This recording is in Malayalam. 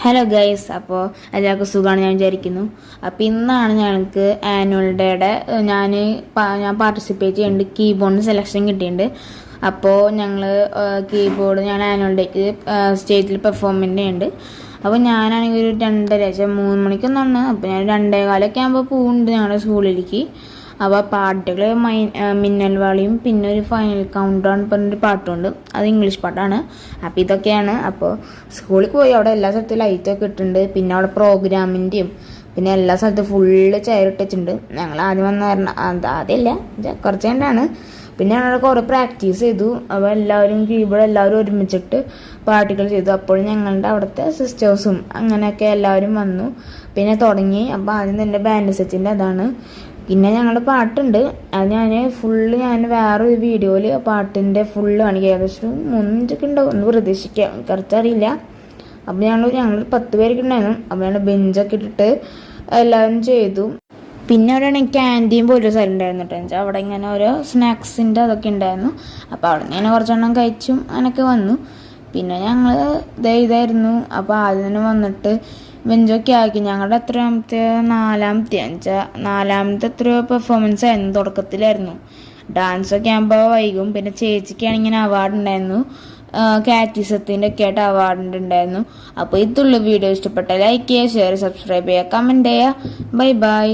ഹലോ ഗൈസ്, അപ്പോൾ എല്ലാവർക്കും സുഖമാണ് ഞാൻ വിചാരിക്കുന്നു. അപ്പോൾ ഇന്നാണ് ഞങ്ങൾക്ക് ആനുവൽ ഡേയുടെ ഞാൻ പാർട്ടിസിപ്പേറ്റ് ചെയ്യുന്നുണ്ട്. കീബോർഡിന് സെലക്ഷൻ കിട്ടിയിട്ടുണ്ട്. അപ്പോൾ ഞങ്ങൾ കീബോർഡ് ഞാൻ ആനുവൽ ഡേക്ക് സ്റ്റേജിൽ പെർഫോമൻസ് ചെയ്യുന്നുണ്ട്. അപ്പോൾ ഞാനാണെങ്കിൽ ഒരു 2:30 3 മണിക്കൊന്നാണ്. അപ്പോൾ ഞാൻ 2:15 ആകുമ്പോൾ പോകുന്നുണ്ട് ഞങ്ങളുടെ സ്കൂളിലേക്ക്. അപ്പോൾ പാട്ടുകൾ മിന്നൽ വാളിയും പിന്നെ ഒരു ഫൈനൽ കൗണ്ട് ഡൗൺ പറഞ്ഞൊരു പാട്ടുണ്ട്. അത് ഇംഗ്ലീഷ് പാട്ടാണ്. അപ്പോൾ ഇതൊക്കെയാണ്. അപ്പോൾ സ്കൂളിൽ പോയി അവിടെ എല്ലാ സ്ഥലത്തും ലൈറ്റൊക്കെ ഇട്ടിട്ടുണ്ട്. പിന്നെ അവിടെ പ്രോഗ്രാമിൻ്റെയും പിന്നെ എല്ലാ സ്ഥലത്തും ഫുള്ള് ചെയർ ഇട്ടിട്ടുണ്ട്. ഞങ്ങൾ ആദ്യം വന്ന് പറഞ്ഞാൽ ആദ്യമല്ല കുറച്ച് കണ്ടാണ്. പിന്നെ ഞങ്ങൾ കുറേ പ്രാക്ടീസ് ചെയ്തു. അപ്പോൾ എല്ലാവരും കീബോർഡ് എല്ലാവരും ഒരുമിച്ചിട്ട് പാട്ടുകൾ ചെയ്തു. അപ്പോൾ ഞങ്ങളുടെ അവിടുത്തെ സിസ്റ്റേഴ്സും അങ്ങനെയൊക്കെ എല്ലാവരും വന്നു. പിന്നെ തുടങ്ങി. അപ്പോൾ ആദ്യം തന്നെ ബാൻഡ് സെറ്റിൻ്റെ അതാണ്. പിന്നെ ഞങ്ങളുടെ പാട്ടുണ്ട്. അത് ഞാൻ വേറൊരു വീഡിയോയിൽ പാട്ടിൻ്റെ ഫുള്ള് കാണിക്കുക. ഏകദേശം 3 മിനിറ്റൊക്കെ ഉണ്ടാവും എന്ന് പ്രതീക്ഷിക്കാം, കുറച്ചറിയില്ല. അപ്പോൾ ഞങ്ങൾ 10 പേരൊക്കെ ഉണ്ടായിരുന്നു. അപ്പോൾ ഞങ്ങൾ ബെഞ്ചൊക്കെ ഇട്ടിട്ട് എല്ലാവരും ചെയ്തു. പിന്നെ അവിടെയാണ് ക്യാൻറ്റീൻ പോലൊരു സ്ഥലം ഉണ്ടായിരുന്നു കേട്ടോ. അവിടെ ഇങ്ങനെ ഓരോ സ്നാക്സിൻ്റെ അതൊക്കെ ഉണ്ടായിരുന്നു. അപ്പോൾ അവിടെ നിന്ന് കുറച്ചെണ്ണം കഴിച്ചും അങ്ങനെയൊക്കെ വന്നു. പിന്നെ ഞങ്ങൾ ഇതായിരുന്നു. അപ്പോൾ ആദ്യം തന്നെ വന്നിട്ട് ബെഞ്ചൊക്കെ ആക്കി. ഞങ്ങളുടെ നാലാമത്തെ എത്രയോ പെർഫോമൻസ് ആയിരുന്നു. തുടക്കത്തിലായിരുന്നു. ഡാൻസൊക്കെ ആകുമ്പോൾ വൈകും. പിന്നെ ചേച്ചിക്കാണ് ഇങ്ങനെ അവാർഡ് ഉണ്ടായിരുന്നു. കാറ്റിസത്തിൻ്റെ ഒക്കെ ആയിട്ട് അവാർഡ് ഉണ്ടായിരുന്നു. അപ്പോൾ ഇതുള്ള വീഡിയോ ഇഷ്ടപ്പെട്ടാൽ ലൈക്ക് ചെയ്യുക, ഷെയർ, സബ്സ്ക്രൈബ് ചെയ്യുക, കമൻറ്റ് ചെയ്യുക. Bye bye.